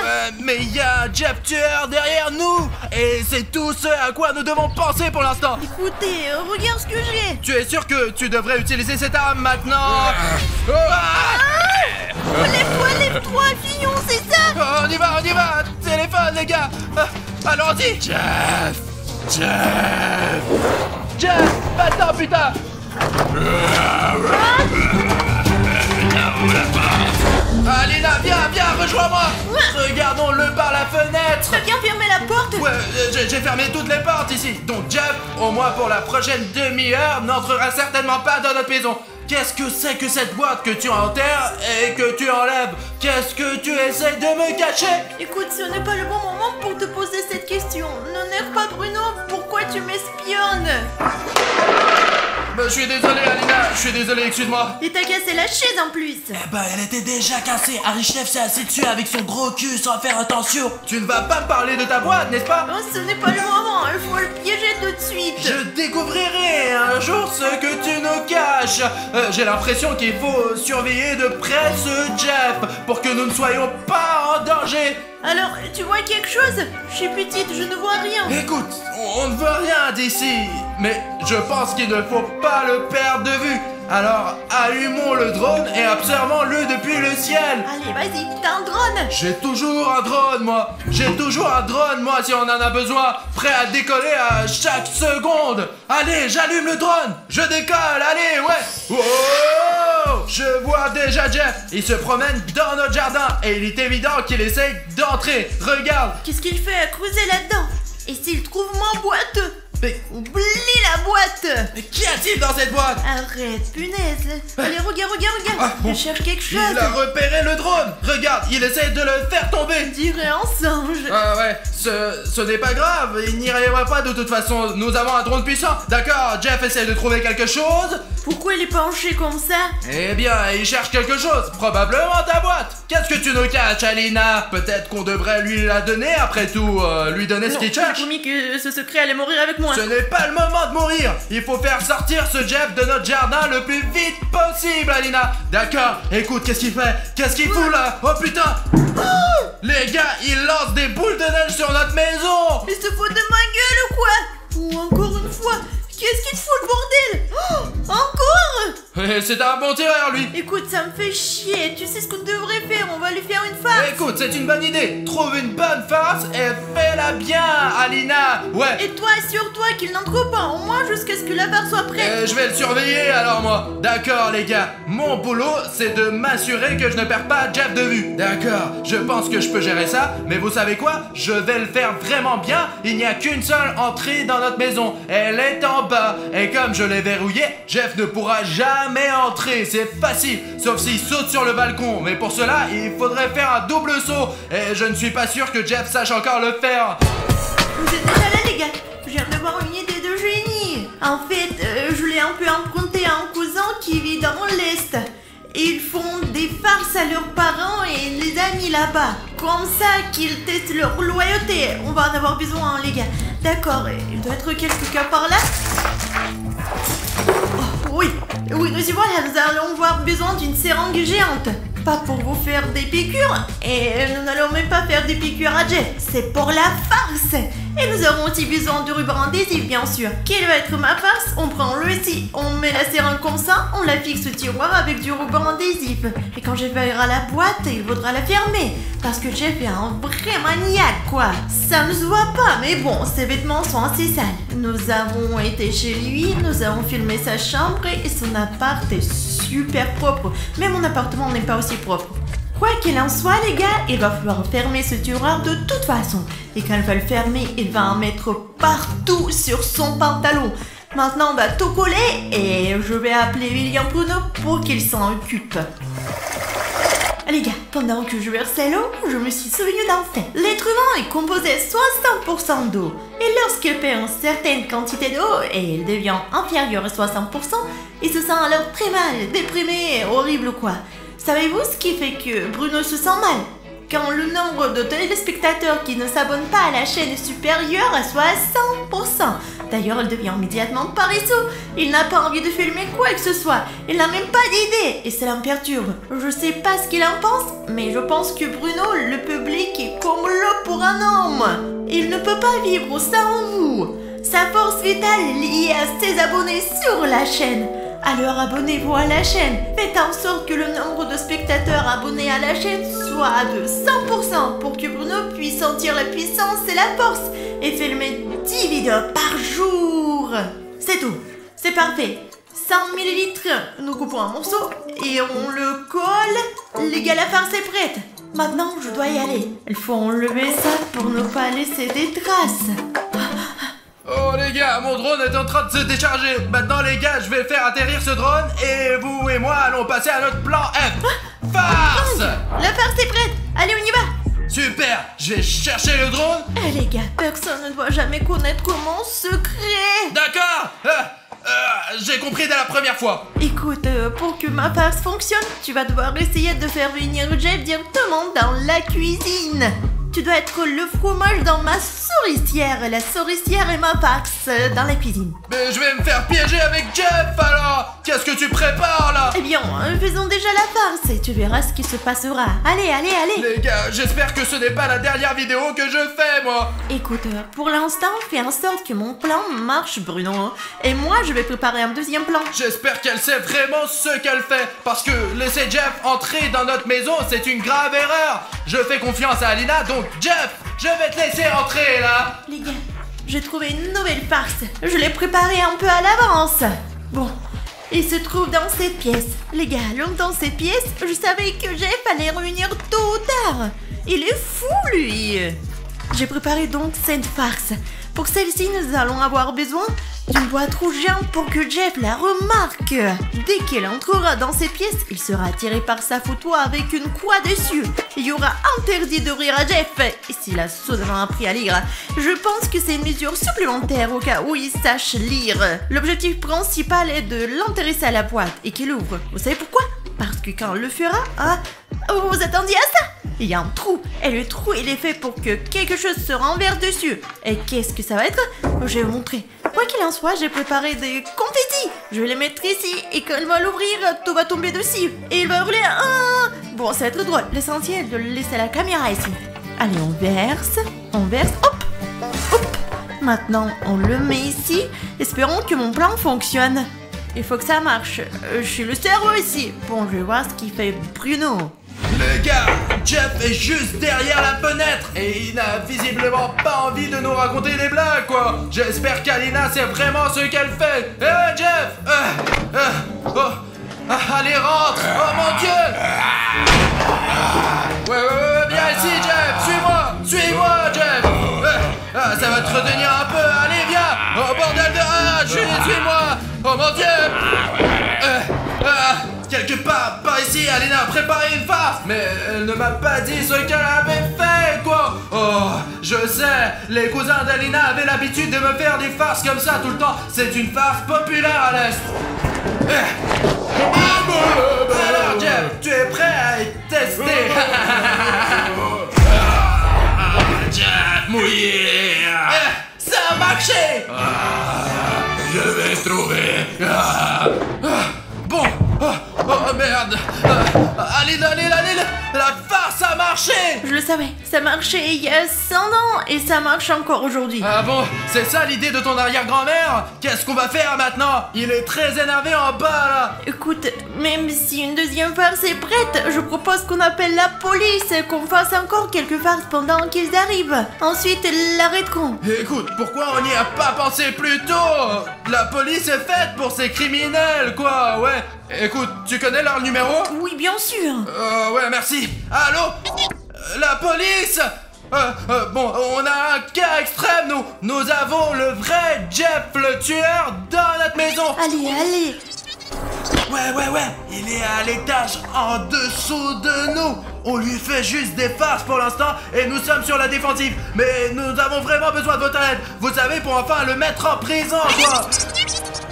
Mais il y a un Jeff tueur derrière nous. Et c'est tout ce à quoi nous devons penser pour l'instant. Écoutez, regarde ce que j'ai. Tu es sûr que tu devrais utiliser cette arme maintenant? Lève-toi, Fillon, c'est ça? On y va. Téléphone, les gars. Allons-y. Jeff, attends, putain. Alina, viens, rejoins-moi. Regardons-le par la fenêtre. T'as bien fermé la porte? Ouais, j'ai fermé toutes les portes ici. Donc Jeff, au moins pour la prochaine demi-heure, n'entrera certainement pas dans notre maison. Qu'est-ce que c'est que cette boîte que tu enterres et que tu enlèves? Qu'est-ce que tu essaies de me cacher? Écoute, ce n'est pas le bon moment pour te poser cette question. Ne nerve pas Bruno, pourquoi tu m'espionnes? Je suis désolé, Alina, je suis désolé, excuse-moi. Et t'as cassé la chaise en plus. Elle était déjà cassée. Arichnev s'est assis dessus avec son gros cul sans faire attention. Tu ne vas pas me parler de ta boîte, n'est-ce pas? Oh, ce n'est pas le moment, il faut le piéger tout de suite. Je découvrirai un jour ce que tu nous caches. J'ai l'impression qu'il faut surveiller de près ce Jeff pour que nous ne soyons pas en danger. Alors, tu vois quelque chose? Je suis petite, je ne vois rien. Écoute, on ne veut rien d'ici, mais je pense qu'il ne faut pas le perdre de vue. Alors, allumons le drone et observons-le depuis le ciel. Allez, vas-y, t'as un drone? J'ai toujours un drone, moi. Si on en a besoin. Prêt à décoller à chaque seconde. Allez, j'allume le drone. Je décolle, allez, ouais. Oh, je vois déjà Jeff. Il se promène dans notre jardin et il est évident qu'il essaye d'entrer. Regarde. Qu'est-ce qu'il fait à creuser là-dedans? Et s'il trouve ma boîte? Mais oublie la boîte! Mais qu'y a-t-il dans cette boîte? Arrête, punaise! Allez, regarde! Ah, bon. Je cherche quelque chose! Il a repéré le drone! Regarde, il essaie de le faire tomber! On dirait un singe! Ah ouais, ce n'est pas grave, il n'y arrivera pas de toute façon, nous avons un drone puissant! D'accord, Jeff essaie de trouver quelque chose? Pourquoi il est penché comme ça? Eh bien, il cherche quelque chose, probablement ta boîte! Qu'est-ce que tu nous caches, Alina? Peut-être qu'on devrait lui la donner après tout, lui donner ce qu'il cherche? J'ai promis que ce secret allait mourir avec moi! Ce n'est pas le moment de mourir. Il faut faire sortir ce Jeff de notre jardin le plus vite possible, Alina. D'accord, écoute, qu'est-ce qu'il fait? Qu'est-ce qu'il fout là? Oh putain. Les gars, il lance des boules de neige sur notre maison. Il se fout de ma gueule ou quoi? Ou encore une fois, qu'est-ce qu'il fout le bordel? Encore? C'est un bon tireur, lui. Écoute, ça me fait chier. Tu sais ce qu'on devrait faire? On va lui faire une farce. Écoute, c'est une bonne idée. Trouve une bonne farce et fais-la bien, Alina. Ouais. Et toi, assure-toi qu'il n'entre pas, au moins jusqu'à ce que la barre soit prête. Je vais le surveiller alors, moi. D'accord, les gars. Mon boulot, c'est de m'assurer que je ne perds pas Jeff de vue. D'accord, je pense que je peux gérer ça. Mais vous savez quoi? Je vais le faire vraiment bien. Il n'y a qu'une seule entrée dans notre maison. Elle est en bas. Et comme je l'ai verrouillée, Jeff ne pourra jamais entrer. C'est facile, sauf s'il saute sur le balcon. Mais pour cela, il faudrait faire un double saut. Et je ne suis pas sûr que Jeff sache encore le faire. Vous êtes déjà là, les gars? Je viens d'avoir une idée de génie. En fait, je l'ai un peu emprunté à un cousin qui vit dans l'Est. Ils font des farces à leurs parents et les amis là-bas. Comme ça qu'ils testent leur loyauté. On va en avoir besoin, hein, les gars. D'accord, il doit être quelque cas par là. Oh, oui, nous y voilà. Nous allons avoir besoin d'une seringue géante. Pas pour vous faire des piqûres. Et nous n'allons même pas faire des piqûres à Jeff. C'est pour la farce. Et nous aurons aussi besoin du ruban adhésif, bien sûr. Quelle va être ma farce? On prend le ici, on met la seringue comme ça, on la fixe au tiroir avec du ruban adhésif. Et quand Jeff verra la boîte, il faudra la fermer. Parce que Jeff est un vrai maniaque, quoi. Ça ne se voit pas, mais bon, ses vêtements sont assez sales. Nous avons été chez lui, nous avons filmé sa chambre et son appart est super propre. Mais mon appartement n'est pas aussi propre. Quoi qu'il en soit, les gars, il va falloir fermer ce tiroir de toute façon. Et quand il va le fermer, il va en mettre partout sur son pantalon. Maintenant, on va tout coller et je vais appeler William Bruno pour qu'il s'en occupe. Les gars, pendant que je versais l'eau, je me suis souvenu d'un fait. L'être humain est composé 60% d'eau. Et lorsqu'il perd une certaine quantité d'eau et il devient inférieur à 60%, il se sent alors très mal, déprimé, horrible quoi. Savez-vous ce qui fait que Bruno se sent mal? Quand le nombre de téléspectateurs qui ne s'abonnent pas à la chaîne est supérieur à 60%. D'ailleurs, il devient immédiatement paresseux. Il n'a pas envie de filmer quoi que ce soit. Il n'a même pas d'idée et cela me perturbe. Je sais pas ce qu'il en pense, mais je pense que Bruno, le public est comme l'eau pour un homme. Il ne peut pas vivre sans vous. Sa force vitale est liée à ses abonnés sur la chaîne. Alors abonnez-vous à la chaîne. Faites en sorte que le nombre de spectateurs abonnés à la chaîne soit de 100% pour que Bruno puisse sentir la puissance et la force et filmer 10 vidéos par jour. C'est tout. C'est parfait. 100 ml. Nous coupons un morceau et on le colle. Les gars, la farce est prête. Maintenant, je dois y aller. Il faut enlever ça pour ne pas laisser des traces. Oh les gars, mon drone est en train de se décharger. Maintenant les gars, je vais faire atterrir ce drone et vous et moi allons passer à notre plan F. Farce! La farce est prête. Allez, on y va. Super, je vais chercher le drone. Eh les gars, personne ne doit jamais connaître mon secret. D'accord. J'ai compris dès la première fois. Écoute, pour que ma farce fonctionne, tu vas devoir essayer de faire venir Jeff directement dans la cuisine. Tu dois être le fromage dans ma souricière. La souricière est ma farce dans la cuisine. Mais je vais me faire piéger avec Jeff alors. Qu'est-ce que tu prépares là? Eh bien, faisons déjà la farce et tu verras ce qui se passera. Allez, allez, allez. Les gars, j'espère que ce n'est pas la dernière vidéo que je fais moi. Écoute, pour l'instant, fais en sorte que mon plan marche, Bruno. Et moi, je vais préparer un deuxième plan. J'espère qu'elle sait vraiment ce qu'elle fait. Parce que laisser Jeff entrer dans notre maison, c'est une grave erreur. Je fais confiance à Alina, donc Jeff, je vais te laisser entrer là. Les gars, j'ai trouvé une nouvelle farce. Je l'ai préparée un peu à l'avance. Bon, il se trouve dans cette pièce. Les gars, dans cette pièce, je savais que Jeff allait revenir tôt ou tard. Il est fou, lui. J'ai préparé donc cette farce. Pour celle-ci, nous allons avoir besoin d'une boîte rouge géante pour que Jeff la remarque. Dès qu'elle entrera dans cette pièce, il sera attiré par sa photo avec une croix dessus. Il y aura interdit de rire à Jeff. Et s'il a soudainement appris à lire, je pense que c'est une mesure supplémentaire au cas où il sache lire. L'objectif principal est de l'intéresser à la boîte et qu'il ouvre. Vous savez pourquoi? Parce que quand il le fera, vous attendiez à ça? Il y a un trou, et le trou il est fait pour que quelque chose se renverse dessus. Et qu'est-ce que ça va être? Je vais vous montrer. Quoi qu'il en soit, j'ai préparé des confettis. Je vais les mettre ici, et quand il va l'ouvrir, tout va tomber dessus. Et il va hurler ah. Bon, ça va être drôle. L'essentiel est de le laisser à la caméra ici. Allez, on verse, hop, hop. Maintenant, on le met ici. Espérons que mon plan fonctionne. Il faut que ça marche. Je suis le cerveau ici. Bon, je vais voir ce qu'il fait Bruno. Les gars, Jeff est juste derrière la fenêtre et il n'a visiblement pas envie de nous raconter des blagues quoi. J'espère qu'Alina sait vraiment ce qu'elle fait. Jeff allez rentre. Oh mon dieu. Ouais, viens ici Jeff. Suis-moi Jeff. Ça va te retenir un peu. Allez viens. Oh bordel de suis-moi. Oh mon dieu. Quelque part par ici, Alina a préparé une farce. Mais elle ne m'a pas dit ce qu'elle avait fait, quoi. Oh, je sais, les cousins d'Alina avaient l'habitude de me faire des farces comme ça tout le temps. C'est une farce populaire à l'Est. Alors, Jeff, tu es prêt à y tester? Jeff, mouillé. Ça a marché. Je vais trouver. Bon. Oh merde. Allez, la farce a marché. marché! Je le savais, ça marchait il y a 100 ans et ça marche encore aujourd'hui. Ah bon, c'est ça l'idée de ton arrière-grand-mère? Qu'est-ce qu'on va faire maintenant? Il est très énervé en bas là! Écoute, même si une deuxième farce est prête, je propose qu'on appelle la police, qu'on fasse encore quelques farces pendant qu'ils arrivent. Ensuite, ils l'arrêteront. Écoute, pourquoi on n'y a pas pensé plus tôt? La police est faite pour ces criminels, quoi, ouais. Écoute, tu connais leur numéro? Oui, bien sûr. Ouais, merci. Allô? La police? Bon, on a un cas extrême, nous avons le vrai Jeff le tueur dans notre maison. Allez. Ouais, il est à l'étage en dessous de nous. On lui fait juste des farces pour l'instant et nous sommes sur la défensive. Mais nous avons vraiment besoin de votre aide. Vous savez, pour enfin le mettre en prison,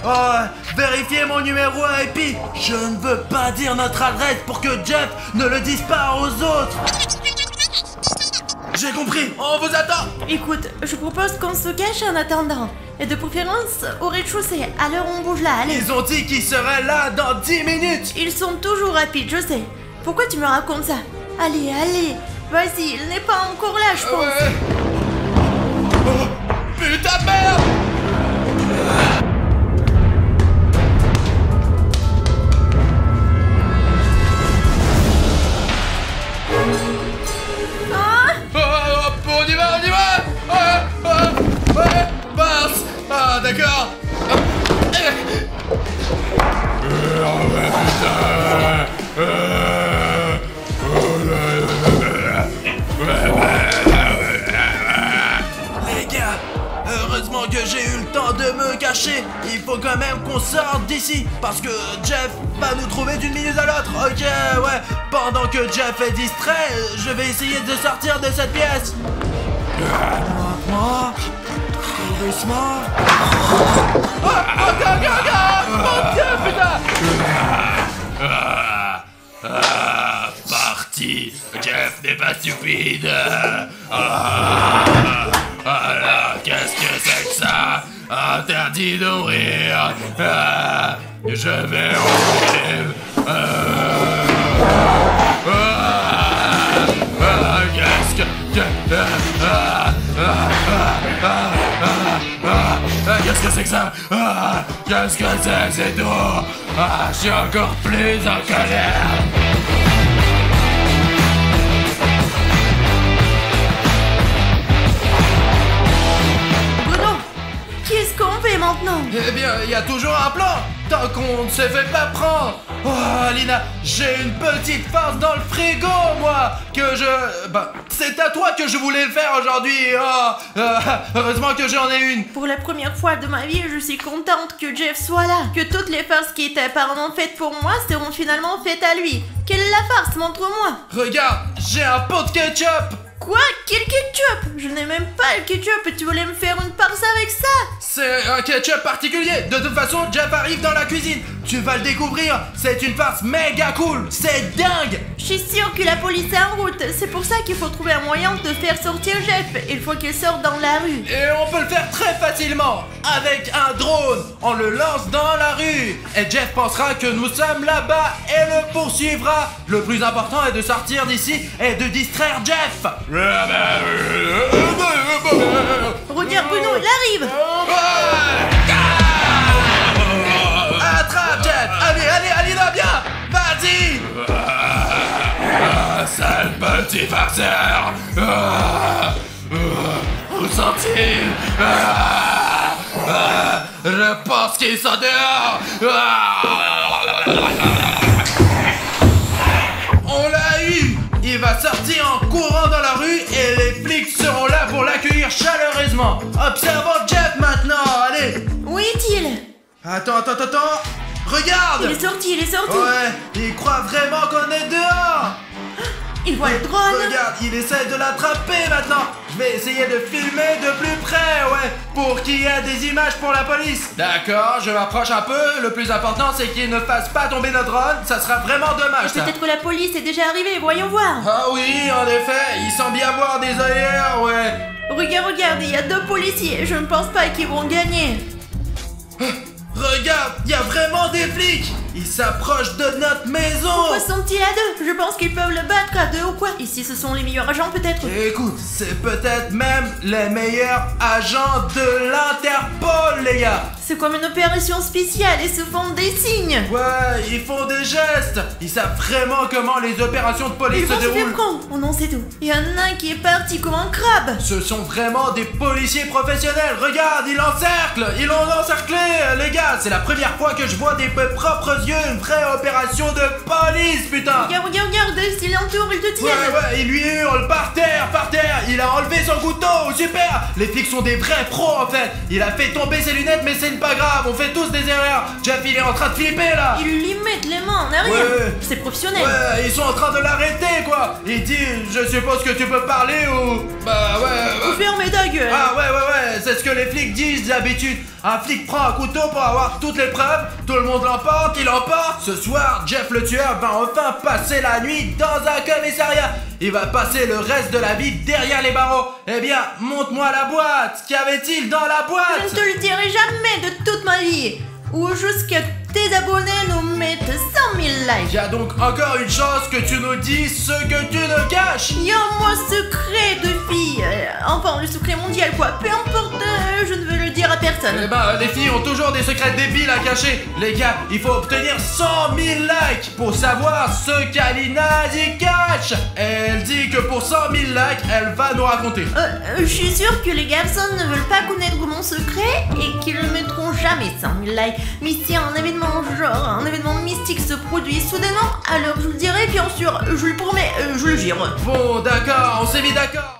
quoi. Vérifiez mon numéro et puis je ne veux pas dire notre adresse pour que Jeff ne le dise pas aux autres. J'ai compris, on vous attend. Écoute, je propose qu'on se cache en attendant. Et de préférence au rez-de-chaussée, à l'heure où on bouge là, allez. Ils ont dit qu'ils seraient là dans 10 minutes. Ils sont toujours rapides, je sais. Pourquoi tu me racontes ça? Allez, vas-y, il n'est pas encore là, je pense. Ouais. Oh, putain de merde. On y va. Ouais, passe. Ah, d'accord. Les gars, heureusement que j'ai eu le temps de me cacher. Il faut quand même qu'on sorte d'ici parce que Jeff va nous trouver d'une minute à l'autre. Ok, ouais. Pendant que Jeff est distrait, je vais essayer de sortir de cette pièce. Lentement, tout doucement. Mon Dieu, putain! Parti. Jeff n'est pas stupide. Qu'est-ce que c'est que ça? Interdit d'ouvrir. Je vais ouvrir. Qu'est-ce que... Qu'est-ce que c'est que ça? Qu'est-ce que c'est tout? Je suis encore plus en colère. Bruno, qu'est-ce qu'on fait maintenant? Eh bien, il y a toujours un plan, tant qu'on ne se fait pas prendre. Oh, Alina, j'ai une petite farce dans le frigo, moi, que je... c'est à toi que je voulais le faire aujourd'hui. Heureusement que j'en ai une. Pour la première fois de ma vie, je suis contente que Jeff soit là. Que toutes les farces qui étaient apparemment faites pour moi seront finalement faites à lui. Quelle est la farce? Montre-moi. Regarde, j'ai un pot de ketchup. Quoi? Quel ketchup? Je n'ai même pas le ketchup et tu voulais me faire une farce avec ça? C'est un ketchup particulier. De toute façon, Jeff arrive dans la cuisine. Tu vas le découvrir. C'est une farce méga cool. C'est dingue. Je suis sûre que la police est en route. C'est pour ça qu'il faut trouver un moyen de faire sortir Jeff. Il faut qu'il sorte dans la rue. Et on peut le faire très facilement. Avec un drone. On le lance dans la rue. Et Jeff pensera que nous sommes là-bas et le poursuivra. Le plus important est de sortir d'ici et de distraire Jeff. Regarde Bruno, il arrive. Attrape Jeff. Allez, Alina, viens. Vas-y. Sale petit farceur. Où sont-ils? Je pense qu'ils sont dehors. On l'a eu. Il va sortir en courant dans la rue et les flics seront là pour l'accueillir chaleureusement. Observons Jeff maintenant, allez. Où est-il? Attends. Regarde. Il est sorti. Ouais, il croit vraiment qu'on est dehors. Il voit le drone. Regarde, il essaie de l'attraper maintenant. Je vais essayer de filmer de plus près, ouais, pour qu'il y ait des images pour la police. D'accord, je m'approche un peu. Le plus important, c'est qu'il ne fasse pas tomber notre drone. Ça sera vraiment dommage, ça. Peut-être que la police est déjà arrivée, voyons voir. Ah oui, en effet, il semble y avoir des ailleurs, ouais. Regarde, il y a 2 policiers. Je ne pense pas qu'ils vont gagner. Regarde, il y a vraiment des flics. Il s'approche de notre maison. Pourquoi sont-ils à deux? Je pense qu'ils peuvent le battre à deux ou quoi? Ici, ce sont les meilleurs agents peut-être? Écoute, c'est peut-être même les meilleurs agents de l'Interpol, les gars. C'est comme une opération spéciale et se font des signes. Ouais, ils font des gestes. Ils savent vraiment comment les opérations de police Ils se vont se faire déroulent. prendre. Oh non, c'est tout. Il y en a un qui est parti comme un crabe. Ce sont vraiment des policiers professionnels. Regarde, ils l'encerclent. Ils l'ont encerclé, les gars. C'est la première fois que je vois de mes propres yeux une vraie opération de police, putain. Regarde, s'il l'entoure, il te tient. Ouais, il lui hurle par terre. Il a enlevé son couteau, super. Les flics sont des vrais pros en fait. Il a fait tomber ses lunettes, mais c'est pas grave, on fait tous des erreurs. Jeff, il est en train de flipper là. Ils lui mettent les mains en arrière. Ouais. C'est professionnel. Ouais, ils sont en train de l'arrêter quoi. Il dit, je suppose que tu peux parler ou... Bah ouais. Faut fermer ta gueule. Ah ouais, c'est ce que les flics disent d'habitude. Un flic prend un couteau pour avoir toutes les preuves, tout le monde l'emporte, il emporte. Ce soir, Jeff le tueur va enfin passer la nuit dans un commissariat. Il va passer le reste de la vie derrière les barreaux. Eh bien, montre-moi la boîte. Qu'y avait-il dans la Je boîte? ne te le dirai jamais de toute ma vie. Ou jusqu'à tes abonnés nous mettent 100 000 likes. Il y a donc encore une chance que tu nous dises ce que tu nous caches. Il y a un mot secret de fille. Enfin, le secret mondial quoi. Peu importe, je ne veux le dire à personne. Eh ben, les filles ont toujours des secrets débiles à cacher. Les gars, il faut obtenir 100 000 likes pour savoir ce qu'Alina y cache. Elle dit que pour 100 000 likes, elle va nous raconter. Je suis sûre que les garçons ne veulent pas connaître mon secret et qu'ils ne mettront jamais 100 000 likes. Mais si un événement mystique se produit soudainement, alors je le dirai bien sûr, je le promets, je le jure. Bon, d'accord, on s'est mis d'accord.